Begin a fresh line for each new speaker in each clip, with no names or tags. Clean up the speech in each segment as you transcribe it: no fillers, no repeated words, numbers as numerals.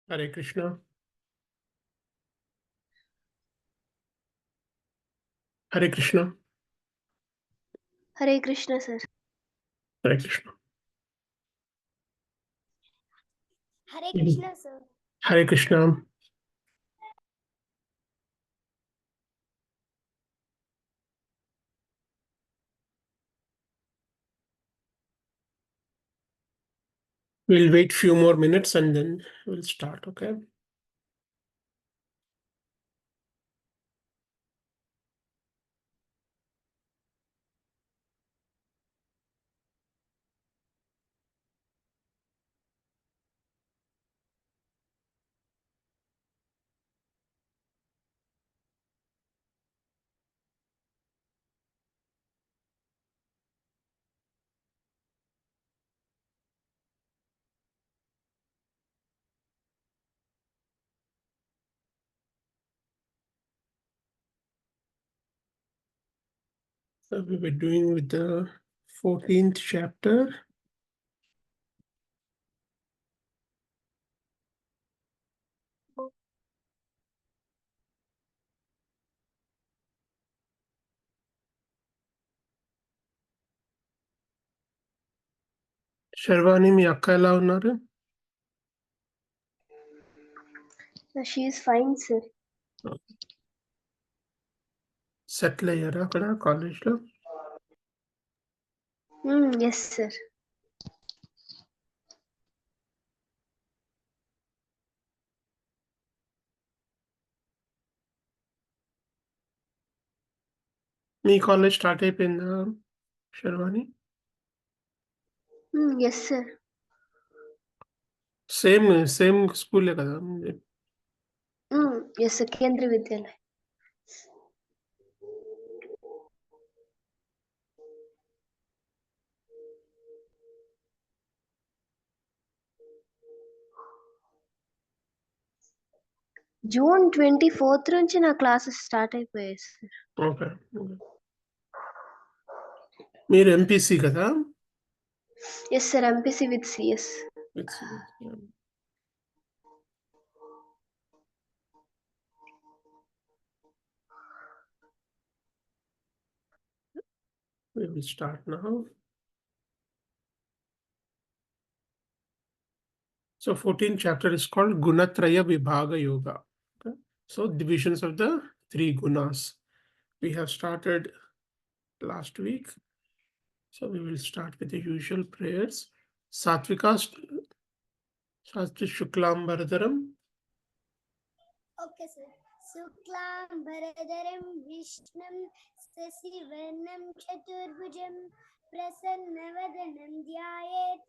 Hare Krishna. Hare Krishna.
Hare Krishna, sir.
Hare Krishna.
Hare Krishna, sir.
Hare Krishna. We'll wait few more minutes and then we'll start, okay? So we were doing with the 14th chapter. Sharvani, మీ అక్క ఎలా ఉన్నారు?
She is fine, sir.
Settle అయ్యారా అక్కడ కాలేజ్లో?
Yes, sir.
మీ college start అయిపోయిందా sherwani?
Yes, sir.
Same స్కూలే కదా?
Yes, sir. Kendriya Vidyalaya. June 24th నుంచి నా క్లాసెస్ స్టార్ట్ అయిపోయాయి, సార్.
ఓకే. మీరు ఎంపీసీ కదా?
Yes sir, MPC with CS.
We will start now. So 14th chapter is called Gunatraya Vibhaga Yoga. Okay? So divisions of the three gunas. We have started last week. So we will start with the usual prayers. Satvika Satvi Shuklam Bharadaram.
Okay, sir. Suklam Bharadaram Vishnam Sasivarnam Chaturbhujam Prasannavadanam Dhyayet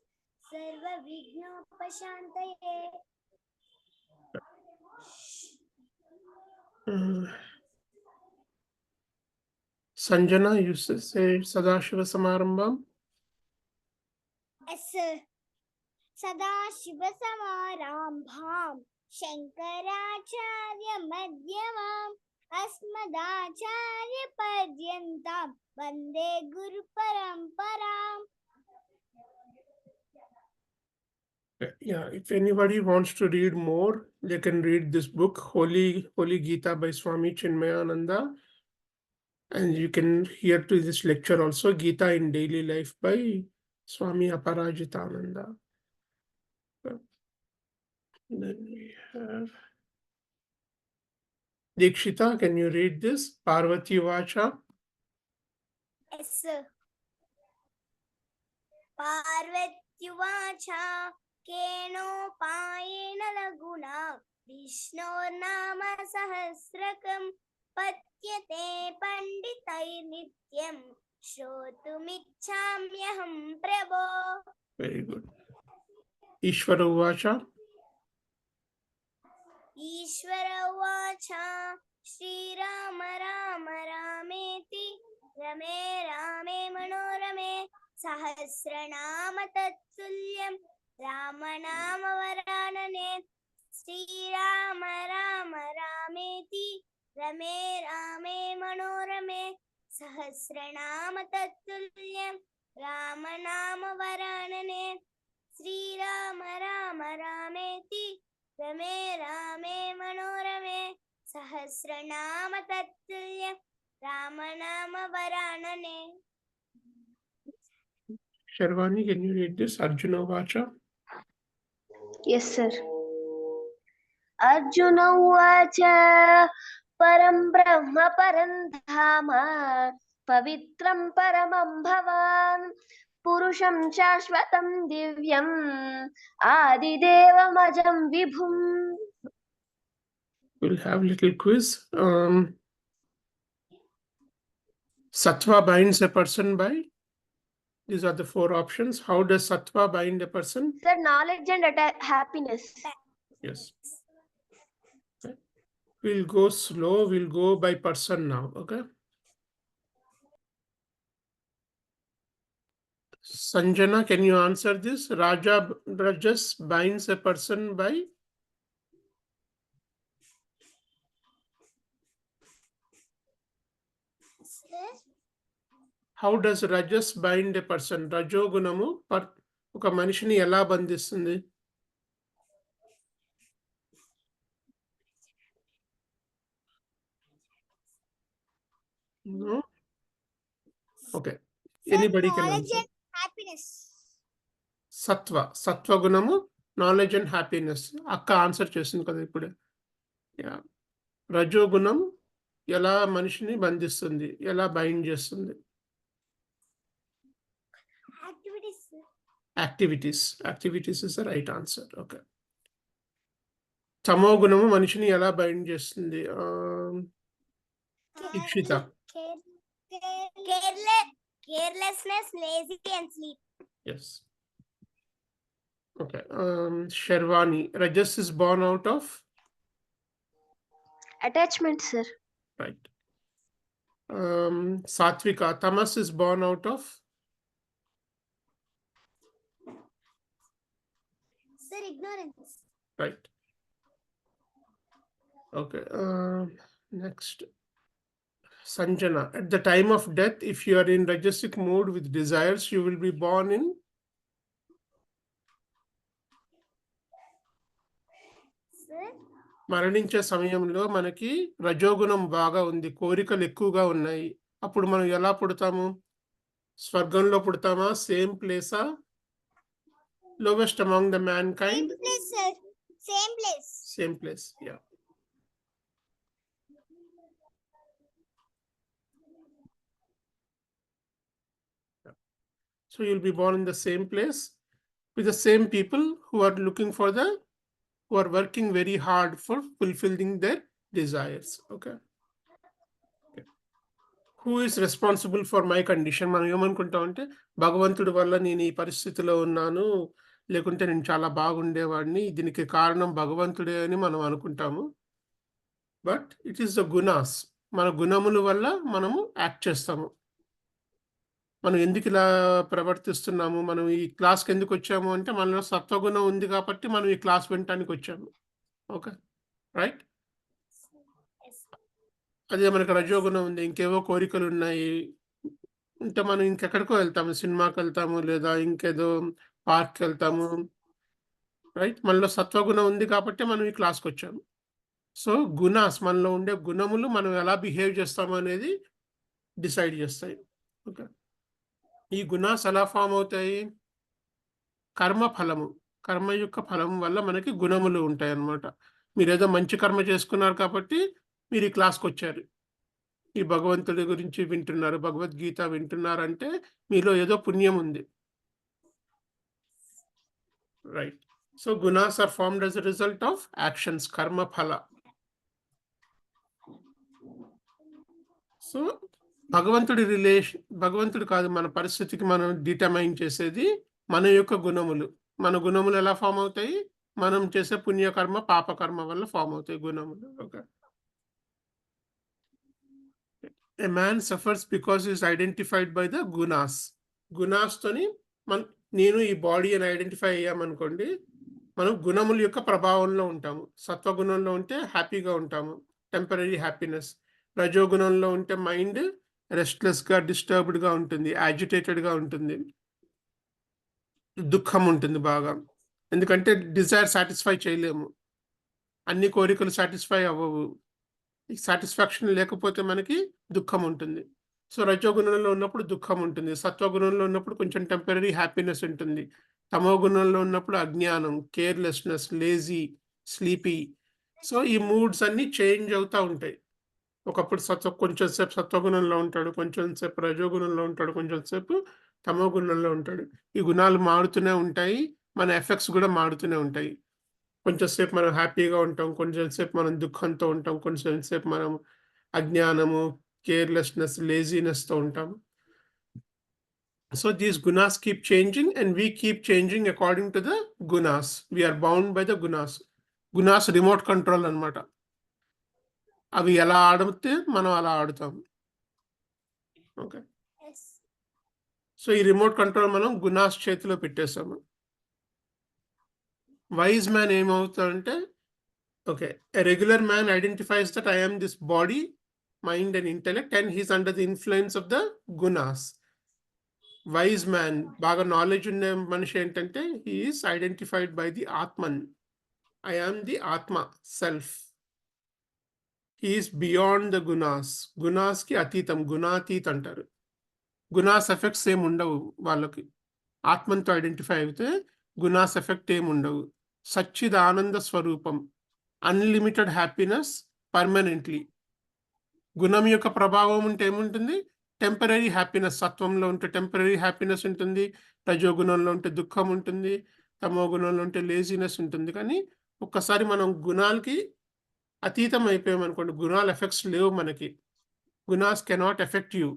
Sarva Vignopashantaye.
Sanjana, you say Sadashiva Samarambham.
Yes, sir. Sadashiva Samarambham Shankaracharya Madhyamam Asmadacharya Padyantam Vande Guru Paramparam.
Yeah, if anybody wants to read more, they can read this book, Holy Gita by Swami Chinmayananda. And you can hear to this lecture also, Gita in Daily Life by Swami Aparajitananda. Then we have Dikshita, can you read this? Parvati Vacha.
Yes, sir. Parvatyuvacha kenopayena laguna Vishnurnama sahasrakam patyate panditai nityam shrotumichamyaham prabho.
Very good. Ishvara Vacha.
Ishvara Vacha Shri Rama Rama Rameti Rame Rame Manorame Sahasranama Tatsulyam Ramanama Varanane Shri Rama Rama Rameti Rame Rame Manorame Sahasranama Tatsulyam Ramanama Varanane Shri Rama Rama Rameti రమే రామే మనోరమే సహస్రనామ తత్తుల్యం రామనామ వరాననే.
Sharvani, can you read this? Arjuna Vacha.
Yes, sir. Arjuna Uvacha Param Brahma Param Dhama Pavitram Paramam Bhavan Purusham Shashvatam Divyam Adidevam Vibhum.
We'll have little quiz. Sattva binds a person by. These are the 4 options. How does sattva bind a person?
Sir, knowledge and happiness.
Yes. Okay. We'll go slow. We'll go by person now. Okay. Sanjana, can you answer this? Rajas binds a person by. How does Rajas bind a person? Rajogunamu ఒక మనిషిని ఎలా బంధిస్తుంది? No. Okay. Anybody can answer.
Happiness.
సత్వ గుణము knowledge and happiness. అక్క answer చేసింది కదా ఇప్పుడే. రజోగుణం ఎలా మనిషిని బంధిస్తుంది, ఎలా బైండ్ చేస్తుంది? Activities is the right answer. Okay. తమో గుణము మనిషిని ఎలా బైండ్ చేస్తుంది? ఇక్షిత.
Carelessness, lazy and sleep.
Yes. Okay. Sharvani, Rajas is born out of?
Attachment, sir.
Right. Satvika, Tamas is born out of?
Sir, ignorance.
Right. Okay. Next. Sanjana, at the time of death, if you are in rajasic mood with desires, you will be born in?
Sir,
మరణించే సమయంలో మనకి రజోగుణం బాగా ఉంది, కోరికలు ఎక్కువగా ఉన్నాయి. అప్పుడు మనం ఎలా పుడతాము? స్వర్గంలో పుడతామా? సేమ్ ప్లేసా? Lowest among the mankind?
same place, sir. Same place.
Same place, yeah. So you'll be born in the same place with the same people who are looking for who are working very hard for fulfilling their desires. Okay. Who is responsible for my condition? మనం ఏమనుకుంటామంటే భగవంతుడి వల్ల నేను ఈ పరిస్థితిలో ఉన్నాను, లేకుంటే నేను చాలా బాగుండేవాడిని, దీనికి కారణం భగవంతుడే అని మనం అనుకుంటాము. But it is the gunas. మన గుణముల వల్ల మనము యాక్ట్ చేస్తాము. మనం ఎందుకు ఇలా ప్రవర్తిస్తున్నాము, మనం ఈ క్లాస్కి ఎందుకు వచ్చాము అంటే మనలో సత్వగుణం ఉంది కాబట్టి మనం ఈ క్లాస్ వినటానికి వచ్చాము. Okay, right. అదే మనకు రజోగుణం ఉంది, ఇంకేవో కోరికలు ఉన్నాయి అంటే మనం ఇంకెక్కడికో వెళ్తాము, సినిమాకి వెళ్తాము, లేదా ఇంకేదో పార్క్కి వెళ్తాము, రైట్. మనలో సత్వగుణం ఉంది కాబట్టి మనం ఈ క్లాస్కి వచ్చాము. సో గుణాస్, మనలో ఉండే గుణములు మనం ఎలా బిహేవ్ చేస్తాము అనేది డిసైడ్ చేస్తాయి. ఓకే, ఈ గుణాస్ ఎలా ఫామ్ అవుతాయి? కర్మ ఫలము, కర్మ యొక్క ఫలం వల్ల మనకి గుణములు ఉంటాయి అన్నమాట. మీరు ఏదో మంచి కర్మ చేసుకున్నారు కాబట్టి మీరు ఈ క్లాస్కి వచ్చారు, ఈ భగవంతుడి గురించి వింటున్నారు, భగవద్గీత వింటున్నారు అంటే మీలో ఏదో పుణ్యం ఉంది, right. So gunas are formed as a result of actions, karma phala. So భగవంతుడు కాదు, మన పరిస్థితికి మనం డిటర్మైన్ చేసేది మన యొక్క గుణములు. మన గుణములు ఎలా ఫామ్ అవుతాయి? మనం చేసే పుణ్యకర్మ పాపకర్మ వల్ల ఫామ్ అవుతాయి గుణములు. Okay. A man suffers because he is identified by the gunas. Gunas తోని నేను ఈ బాడీ అని ఐడెంటిఫై అయ్యామనుకోండి, మనం గుణముల యొక్క ప్రభావంలో ఉంటాము. సత్వగుణంలో ఉంటే హ్యాపీగా ఉంటాము, టెంపరీ హ్యాపీనెస్. రజోగుణంలో ఉంటే మైండ్ రెస్ట్లెస్గా, డిస్టర్బ్డ్గా ఉంటుంది, యాజిటేటెడ్గా ఉంటుంది, దుఃఖం ఉంటుంది బాగా, ఎందుకంటే డిజైర్ సాటిస్ఫై చేయలేము. అన్ని కోరికలు సాటిస్ఫై అవ్వవు. ఈ సాటిస్ఫాక్షన్ లేకపోతే మనకి దుఃఖం ఉంటుంది. సో, రజోగుణంలో ఉన్నప్పుడు దుఃఖం ఉంటుంది. సత్వగుణంలో ఉన్నప్పుడు కొంచెం టెంపరరీ హ్యాపీనెస్ ఉంటుంది. తమో గుణంలో ఉన్నప్పుడు అజ్ఞానం, కేర్‌లెస్‌నెస్, లేజీ, స్లీపీ. సో, ఈ మూడ్స్ అన్నీ చేంజ్ అవుతా ఉంటాయి. ఒకప్పుడు కొంచెం సేపు సత్వగుణంలో ఉంటాడు. కొంచెం సేపు రజోగుణంలో ఉంటాడు. కొంచెం సేపు తమో గుణంలో ఉంటాడు. ఈ గుణాలు మారుతూనే ఉంటాయి. మన ఎఫెక్ట్స్ గూడా మారుతూనే ఉంటాయి. కొంచెం సేపు మనం హ్యాపీగా ఉంటాం. కొంచెం సేపు మనం దుఃఖంతో ఉంటాం. కొంచెం సేపు మనం అజ్ఞానము, కేర్‌లెస్‌నెస్, లేజీనెస్‌తో ఉంటాం. So these gunas keep changing and we keep changing according to the gunas. We are bound by the gunas. Gunas remote control అన్నమాట. అవి ఎలా ఆడితే మనం అలా ఆడుతాం. ఓకే.
Yes.
సో ఈ రిమోట్ కంట్రోల్ మనం గునాస్ చేతిలో పెట్టేసాము. వైజ్ మ్యాన్ ఏమవుతాడంటే, okay, a regular man identifies that I am this body, mind and intellect and he's under the influence of the gunas. Wise man, బాగా నాలెడ్జ్ ఉన్న మనిషి ఏంటంటే, he is identified by the Atman. I am the Atma, self. He is beyond the gunas. గునాస్ కి అతీతం, గుణాతీత్ అంటారు. గునాస్ effects ఏమి ఉండవు వాళ్ళకి. ఆత్మతో ఐడెంటిఫై అయితే గునాస్ ఎఫెక్ట్ ఏమి ఉండవు. సచ్చిదానంద స్వరూపం, అన్లిమిటెడ్ హ్యాపీనెస్ పర్మనెంట్లీ. గుణం యొక్క ప్రభావం ఉంటే ఏముంటుంది? Temporary happiness. సత్వంలో ఉంటే టెంపరరీ హ్యాపీనెస్ ఉంటుంది. రజోగుణంలో ఉంటే దుఃఖం ఉంటుంది. తమో గుణంలో ఉంటే లేజినెస్ ఉంటుంది. కానీ ఒక్కసారి మనం గుణాలకి అతీతం అయిపోయామనుకోండి, గుణాల ఎఫెక్ట్స్ లేవు మనకి. Gunas cannot affect you.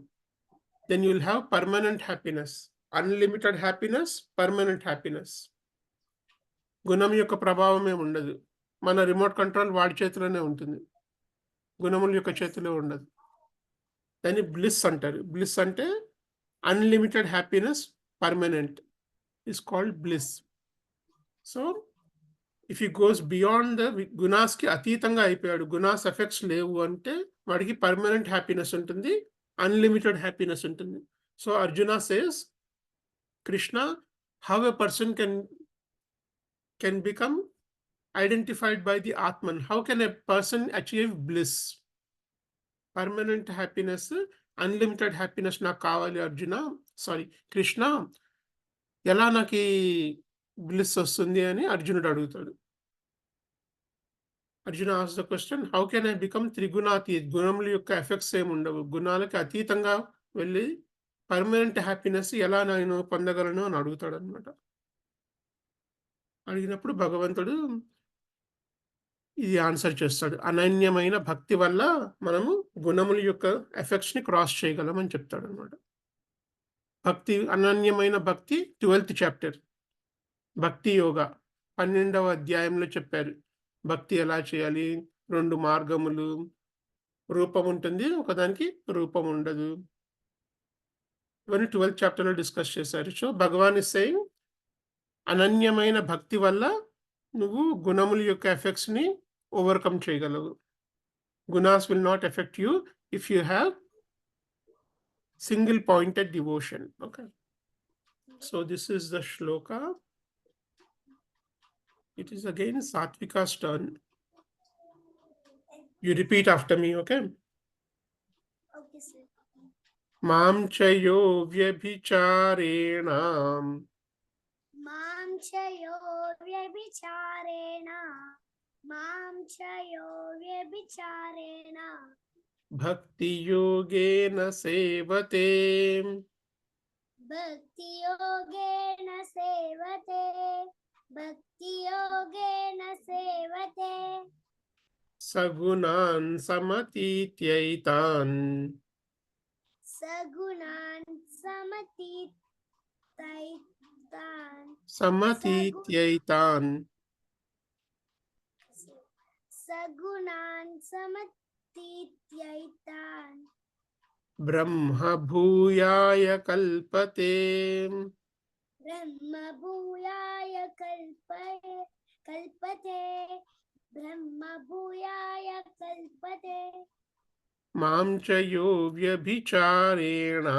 Then you will have permanent happiness, unlimited happiness, permanent happiness. గుణం యొక్క ప్రభావం ఏమి ఉండదు. మన రిమోట్ కంట్రోల్ వాడి చేతిలోనే ఉంటుంది, గుణముల యొక్క చేతిలో ఉండదు. దాన్ని బ్లిస్ అంటారు. బ్లిస్ అంటే unlimited happiness, permanent, is called bliss. So if he goes beyond the గుణాస్కి అతీతంగా అయిపోయాడు, గుణాస్ ఎఫెక్ట్స్ లేవు అంటే వాడికి పర్మనెంట్ హ్యాపీనెస్ ఉంటుంది, అన్లిమిటెడ్ హ్యాపీనెస్ ఉంటుంది. So Arjuna says, Krishna, how a person can become identified by the Atman? How can a person achieve bliss? Permanent happiness, unlimited happiness నాకు కావాలి అర్జున, సారీ కృష్ణ, ఎలా నాకు ఈ బ్లిస్ వస్తుంది అని అర్జునుడు అడుగుతాడు. అర్జున ఆస్ the question, how can I become త్రిగుణాతీత్? గుణముల యొక్క ఎఫెక్ట్స్ ఏమి ఉండవు, గుణాలకి అతీతంగా వెళ్ళి పర్మనెంట్ హ్యాపీనెస్ ఎలా నేను పొందగలను అని అడుగుతాడు అనమాట. అడిగినప్పుడు భగవంతుడు ఇది ఆన్సర్ చేస్తాడు. అనన్యమైన భక్తి వల్ల మనము గుణముల యొక్క ఎఫెక్ట్స్ని క్రాస్ చేయగలమని చెప్తాడు అనమాట. భక్తి, అనన్యమైన భక్తి 12th చాప్టర్ భక్తి యోగా 12వ అధ్యాయంలో చెప్పారు భక్తి ఎలా చేయాలి. 2 మార్గములు, రూపం ఉంటుంది, ఒకదానికి రూపం ఉండదు. ఇవన్నీ 12th చాప్టర్లో డిస్కస్ చేశారు. సో భగవాన్ ఇస్ సేయింగ్, అనన్యమైన భక్తి వల్ల నువ్వు గుణముల యొక్క ఎఫెక్ట్స్ని ఓవర్కమ్ చేయగలవు. Gunas will not effect you if you have single pointed devotion. Okay, so this is the Shloka. It is again Satvika's turn. You repeat after me, okay?
Okay, sir.
Mam chayo vyabhicharena
Mam chayo vyabhicharena. Mam chayo vyabhicharena.
bhakti yogena sevate
Bhakti yogena sevate. Bhakti yogena sevate.
sagunan samatityaitan
Sagunan samatitaitan.
samatityaitan
Sagunan samatitaitan.
brahma bhuyaya kalpate
Brahma bhuyaya kalpate. Brahma bhuyaya kalpate.
mam chayo vyabhicharena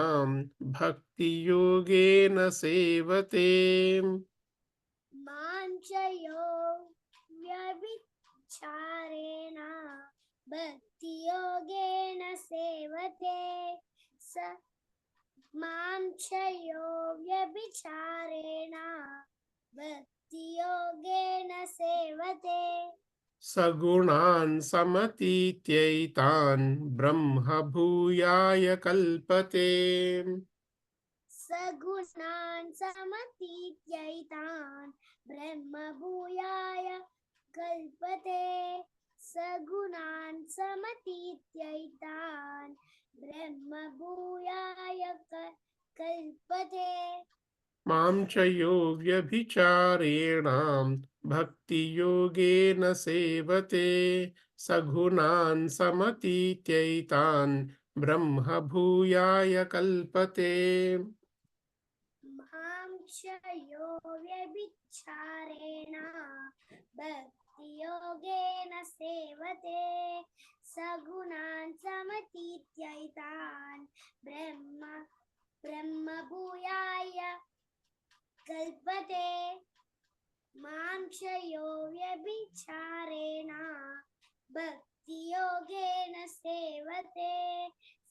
bhakti yogena sevate
Manchayo व्यभिचारेण भक्तियोगेन सेवते स मां च यो व्यभिचारेण भक्तियोगेन सेवते
सगुणान् समतीत्यैतान् ब्रह्म भूयाय कल्पते
सगुणान् समतीत्यैतान् ब्रह्म भूयाय कल्पते सगुणान् समतीत्यैतान् ब्रह्म भूयाय कल्पते
मां च यो व्यभिचारेण भक्तियोगेन सेवते सगुणान् समतीत्यैतान् ब्रह्म भूयाय कल्पते
मां च यो व्यभिचारेण भक्तियोगेन सेवते सगुणान् समतीत्यैतान् ब्रह्म भूयाय कल्पते मां च यो व्यभिचारेण भक्तियोगेन सेवते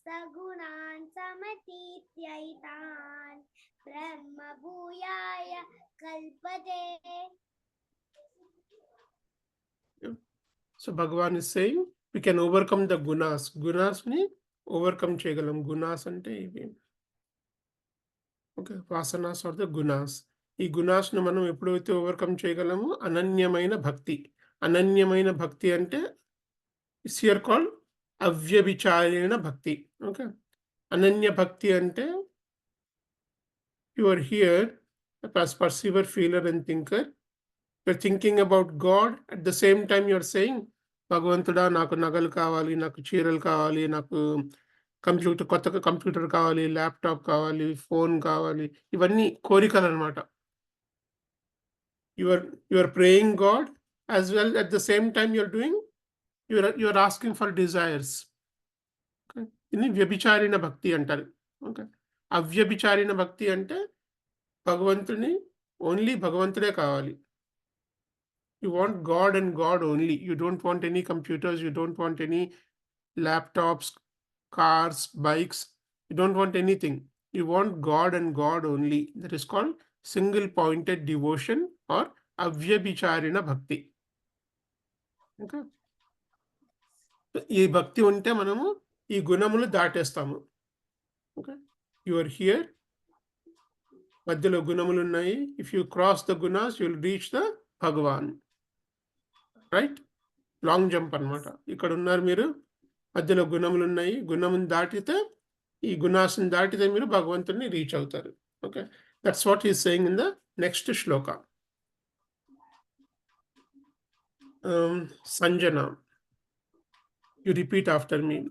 सगुणान् समतीत्यैतान् ब्रह्म भूयाय कल्पते.
So Bhagavan is saying we can overcome the gunas. Gunas ni overcome chegalam. Gunas ante ivi. Okay, vasanas or the gunas. ఈ గుణాస్ ను మనం ఎప్పుడైతే ఓవర్కమ్ చేయగలమో అనన్యమైన భక్తి. అనన్యమైన భక్తి అంటే ఇట్స్ హియర్ కాల్డ్ అవ్యభిచారేణ భక్తి. ఓకే, అనన్య భక్తి అంటే you are here as perceiver, feeler and thinker. You're thinking about God at the same time you're saying భగవంతుడా నాకు నగలు కావాలి, నాకు చీరలు కావాలి, నాకు కొత్త కంప్యూటర్ కావాలి, ల్యాప్టాప్ కావాలి, ఫోన్ కావాలి, ఇవన్నీ కోరికలు అన్నమాట. You are praying God as well at the same time you are asking for desires. Okay, ini వ్యభిచారిణ భక్తి అంటారు. ఓకే, అవ్యభిచారిణ భక్తి అంటే భగవంతుని ఓన్లీ భగవంతుడే కావాలి. You want God and God only. You don't want any computers, you don't want any laptops, cars, bikes. You don't want anything. You want God and God only. That is called single pointed devotion or అవ్యభిచారిణ భక్తి. Okay, ఈ భక్తి ఉంటే మనము ఈ గుణములు దాటేస్తాము. Okay, you are here, మధ్యలో గుణములు ఉన్నాయి. If you cross the gunas you will reach the Bhagavan. Right, long jump అన్నమాట. ఇక్కడ ఉన్నారు మీరు, మధ్యలో గుణములు ఉన్నాయి. గుణమును దాటితే, ఈ గుణాసుని దాటితే మీరు భగవంతుని రీచ్ అవుతారు. Okay, that's what he saying in the next Shloka. Sanjana, you repeat after me.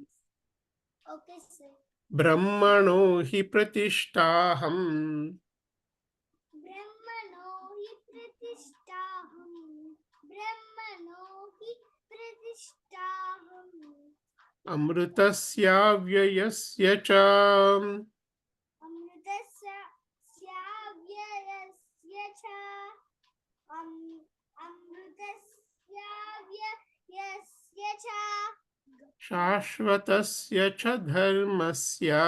Okay, sir.
Brahmano hi pratishthaham
ब्रह्मणो हि प्रतिष्ठाहम् ब्रह्मणो हि प्रतिष्ठाहम्
amrutasya vyayasya cha
अमृतस्य स्याव्ययस्य च अमृतस्य व्ययस्य च
shashvatasya cha dharmasya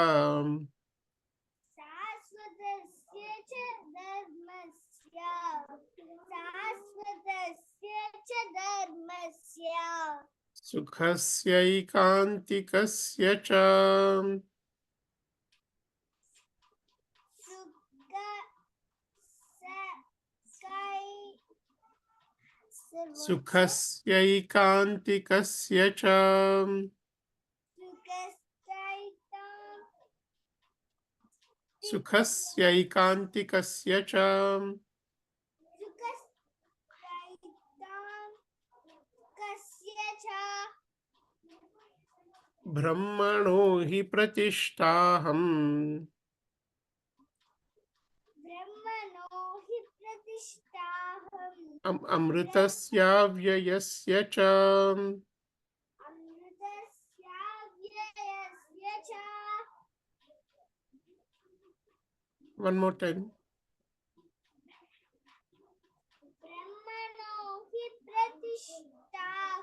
शाश्वतस्य च धर्मस्य शाश्वतस्य च धर्मस्य
sukhasya cha sukhasya cha sukhasya cha brahmano hi pratishthaham
ब्रह्मणो हि प्रतिष्ठाहम्
amrutasya vyayasya cha.
अमृतस्य व्ययस्य च
One more time.
ब्रह्मणो हि प्रतिष्ठाहम्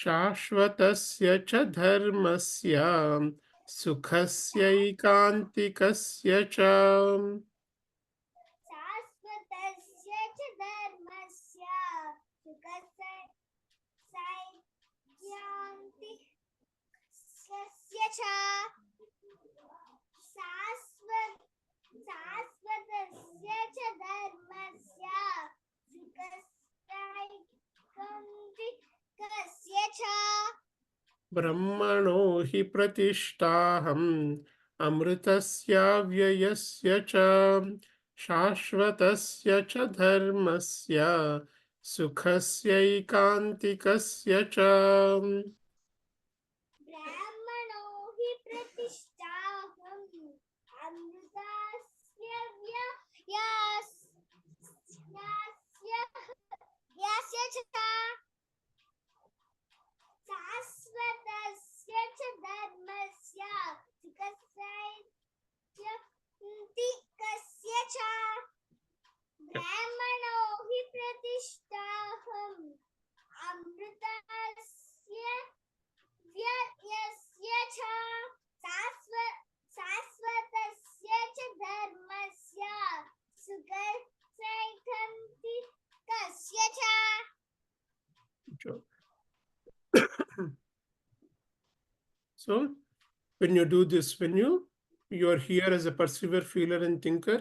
शाश्वतस्य च धर्मस्य सुखस्यैकान्तिकस्य च
शाश्वतस्य च धर्मस्य सुखस्यैकान्तिकस्य च शाश्वतस्य च धर्मस्य सुखस्यैकान्तिकस्य च
ब्रह्मणो हि प्रतिष्ठाहम् अमृतस्याव्ययस्य च शाश्वतस्य च धर्मस्य सुखस्यैकान्तिकस्य च
ब्राह्मणो हि प्रतिष्ठाहम् अमृतस्य यस्य च शाश्वतस्य च धर्मस्य सुखस्यैकान्तिकस्य च ब्राह्मणो हि प्रतिष्ठाहम् अमृतस्य यस्य च शाश्वतस्य च धर्मस्य सुखस्यैकान्तिकस्य च
So when you do this, when you are here as a perceiver, feeler, and thinker,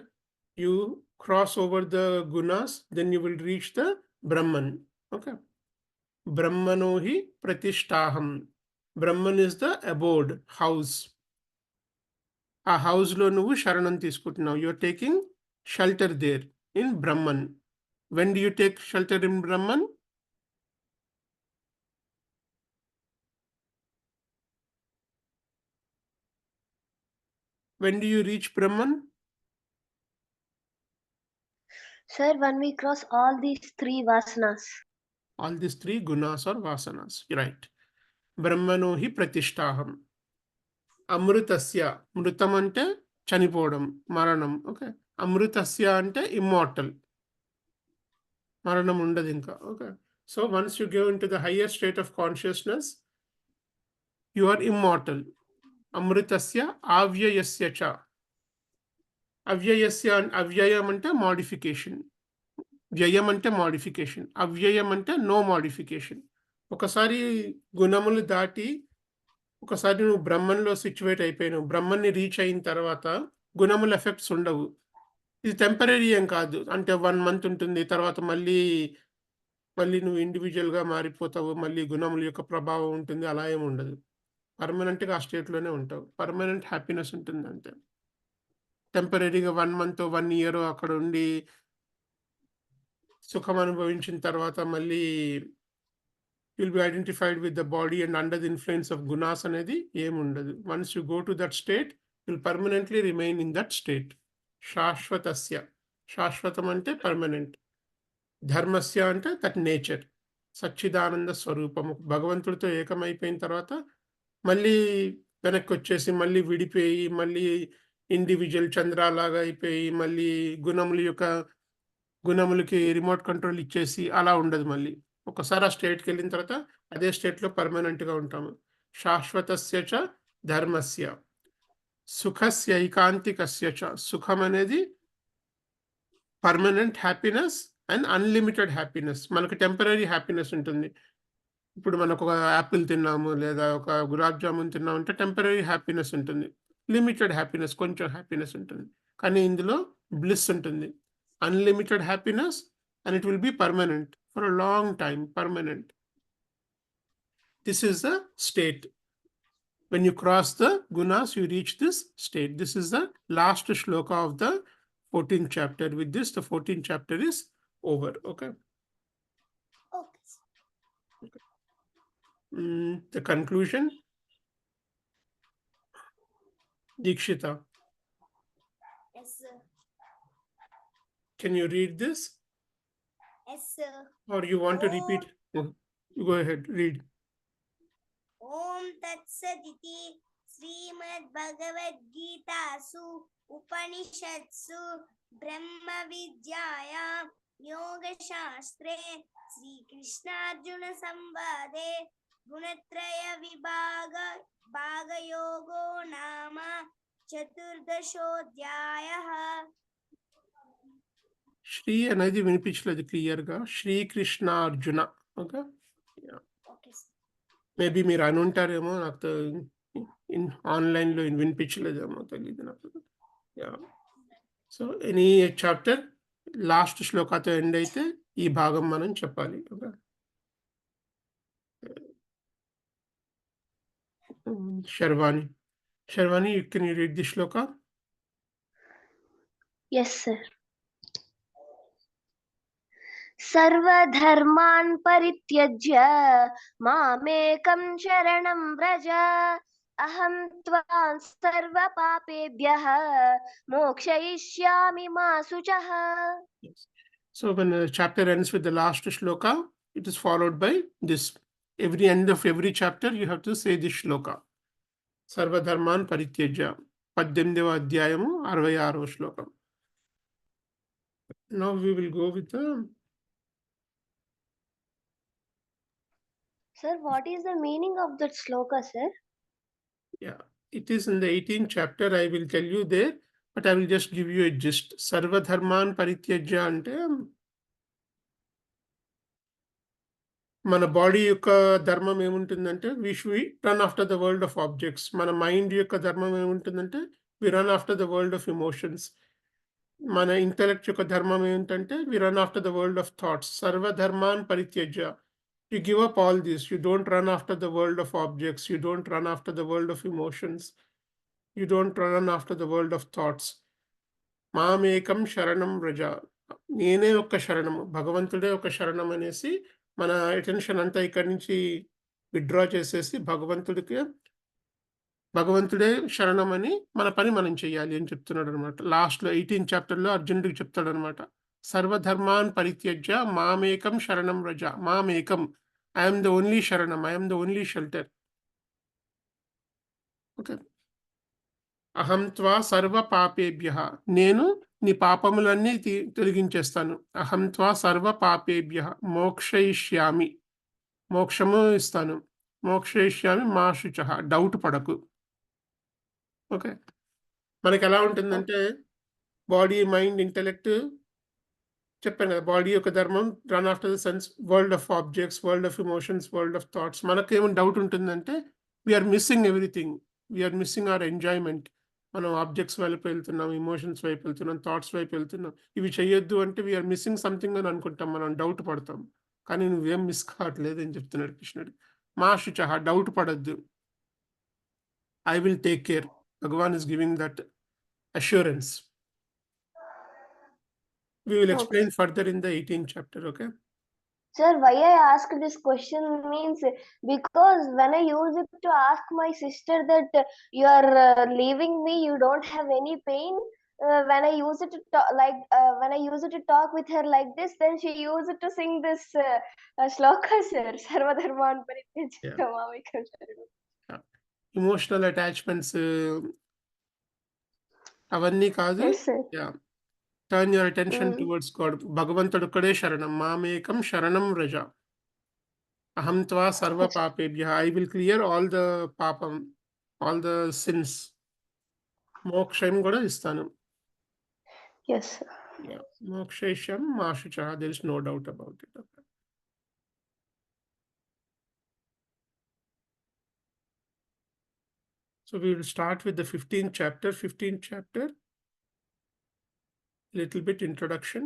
you cross over the gunas, then you will reach the Brahman. Okay. Brahmano hi pratishtaham. Brahman is the abode, house. A house lo nuvu sharanam తీసుకుంటున్నావు. You are taking shelter there in Brahman. When do you take shelter in Brahman? When do you reach Brahman?
Sir, when we cross all these three vasanas.
All these three gunas or vasanas. Right. Brahmano hi pratishtaham. Amrutasya. Mrutam ante chanipovam. Maranam. Okay. Amrutasya ante immortal. Maranam undadu inka. Okay. So once you go into the higher state of consciousness, you are immortal. Amrutasya avyayasya cha. Avyayasya, avyayam ante modification. వ్యయం అంటే modification, అవ్యయం అంటే no modification. ఒకసారి గుణములు దాటి ఒకసారి నువ్వు బ్రహ్మంలో situate అయిపోయినావు, బ్రహ్మన్ని reach అయిన తర్వాత గుణముల ఎఫెక్ట్స్ ఉండవు. ఇది టెంపరీ ఏం కాదు, అంటే 1 month ఉంటుంది, తర్వాత మళ్ళీ నువ్వు ఇండివిజువల్గా మారిపోతావు, మళ్ళీ గుణముల యొక్క ప్రభావం ఉంటుంది, అలా ఏమి ఉండదు. పర్మనెంట్గా ఆ స్టేట్లోనే ఉంటావు. పర్మనెంట్ హ్యాపీనెస్ ఉంటుంది అంతే. టెంపరీగా 1 month 1 year అక్కడ ఉండి సుఖం అనుభవించిన తర్వాత మళ్ళీ will be identified with the body and under the influence of gunas అనేది ఏముండదు. Once you go to that state will permanently remain in that state. శాశ్వతస్య, శాశ్వతం అంటే పర్మనెంట్. ధర్మస్య అంటే దట్ నేచర్, సచ్చిదానంద స్వరూపము. భగవంతుడితో ఏకమైపోయిన తర్వాత మళ్ళీ వెనక్కి వచ్చేసి మళ్ళీ విడిపోయి మళ్ళీ ఇండివిజువల్ చంద్రాలాగా అయిపోయి మళ్ళీ గుణములకి రిమోట్ కంట్రోల్ ఇచ్చేసి అలా ఉండదు. మళ్ళీ ఒకసారి ఆ స్టేట్కి వెళ్ళిన తర్వాత అదే స్టేట్లో పర్మనెంట్గా ఉంటాము. శాశ్వతస్య చ ధర్మస్య సుఖస్య ఐకాంతికస్య చ. సుఖం అనేది permanent happiness and unlimited happiness. మనకు టెంపరీ హ్యాపీనెస్ ఉంటుంది. ఇప్పుడు మనకు ఒక యాపిల్ తిన్నాము లేదా ఒక గులాబ్ జామున్ తిన్నాము అంటే టెంపరీ హ్యాపీనెస్ ఉంటుంది, లిమిటెడ్ హ్యాపీనెస్, కొంచెం హ్యాపీనెస్ ఉంటుంది. కానీ ఇందులో బ్లిస్ ఉంటుంది, unlimited happiness, and it will be permanent for a long time, permanent. This is the state. When you cross the gunas, you reach this state. This is the last shloka of the 14th chapter. With this, the 14th chapter is over. Okay. The conclusion. Dikshita.
Yes, sir.
Can you read this?
Yes, sir.
Or you want to repeat? You go ahead, read.
Om Tat Saditi Srimad Bhagavad Gita Su Upanishadsu Brahma Vidyayam Yoga Shastre Sri Krishna Arjuna Samvade गुणत्रय भागयोगो नाम चतुर्दशोऽध्यायः
శ్రీ అనేది వినిపించలేదు clear గా. Shrikrishna Arjuna. Okay,
okay sir
maybe మీరు అని ఉంటారేమో, నాకు ఆన్లైన్లో వినిపించలేదేమో తెలియదు నాకు. సో ఎనీ చాప్టర్ లాస్ట్ శ్లోకాతో ఎండ్ అయితే ఈ భాగం మనం చెప్పాలి. Okay, Sharvani, can you read the shloka?
Yes, sir. सर्वधर्मान् परित्यज्य मामेकं शरणं व्रज अहं त्वां सर्वपापेभ्यः मोक्षयिष्यामि मा शुचः.
So when the chapter ends with the last shloka, it is followed by this. Every end of every chapter, you have to say this shloka. Sarva dharman parityajya. 18వ అధ్యాయము 66వ శ్లోకం. Now we will go with the.
Sir, what is the meaning of that shloka, sir?
Yeah, it is in the 18th chapter. I will tell you there, but I will just give you a gist. Sarva dharman parityajya ante మన body యొక్క ధర్మం ఏముంటుందంటే we run after the world of objects. మన mind యొక్క ధర్మం ఏముంటుందంటే we run after the world of emotions. మన intellect యొక్క ధర్మం ఏంటంటే we run after the world of thoughts. సర్వధర్మాన్ పరిత్యజ్య. You give up all this. You don't run after the world of objects. You don't run after the world of emotions. You don't run after the world of thoughts. మామేకం శరణం వ్రజ. నేనే ఒక శరణము, భగవంతుడే ఒక శరణం అనేసి మన అటెన్షన్ అంతా ఇక్కడి నుంచి విత్డ్రా చేసేసి భగవంతుడే శరణం అని మన పని మనం చేయాలి అని చెప్తున్నాడు అనమాట. లాస్ట్లో 18th చాప్టర్లో అర్జునుడికి చెప్తాడు అనమాట. సర్వధర్మాన్ పరిత్యజ్య మామేకం శరణం వ్రజ. మామేకం, ఐఎమ్ ద ఓన్లీ శరణం, I'm the only shelter. Okay, అహం త్వా సర్వ పాపేభ్యః. నేను నీ పాపములన్నీ తొలగించేస్తాను. అహం త్వా సర్వ పాపేభ్యః మోక్షయిష్యామి. మోక్షము ఇస్తాను. మోక్షయిష్యామి మా శుచః. డౌట్ పడకు. ఓకే, మనకి ఎలా ఉంటుందంటే బాడీ, మైండ్, ఇంటెలెక్ట్ చెప్పాను కదా, బాడీ యొక్క ధర్మం run after the sense world of objects, world of emotions, world of thoughts. మనకేమైనా డౌట్ ఉంటుందంటే we are missing everything. We are missing our enjoyment. మనం ఆబ్జెక్ట్స్ వైపు వెళ్తున్నాం, ఎమోషన్స్ వైపు వెళ్తున్నాం, థాట్స్ వైపు వెళ్తున్నాం. ఇవి చేయొద్దు అంటే వీఆర్ మిస్సింగ్ సంథింగ్ అని అనుకుంటాం, మనం డౌట్ పడతాం. కానీ నువ్వేం మిస్ కావట్లేదు అని చెప్తున్నాడు కృష్ణుడు. మా శుచః, డౌట్ పడద్దు. I will take care. Bhagavan is giving that assurance. We will explain further in the 18th chapter, okay?
Sir, why I ask this question means because when I use it to ask my sister that you are leaving me, you don't have any pain. When I use it to talk, when I use it to talk with her like this, then she used it to sing this shloka, sir. Sarvadharman parityajya mamekam sharanam.
Emotional attachments అవంన్నీ కాదు.
Yes, sir.
Yeah. Turn your attention towards God. భగవంతుడు ఒక్కడే శరణం. మామేకం శరణం వ్రజ. అహం త్వా సర్వ పాపేభ్యః. I will clear all the పాపం, all the sins. మోక్షం కూడా ఇస్తాను.
Yes, sir.
Yeah. మోక్షయిష్యం మా శుచః. There is no doubt about it. Okay. So we will start with the 15th chapter. 15th chapter, little bit introduction.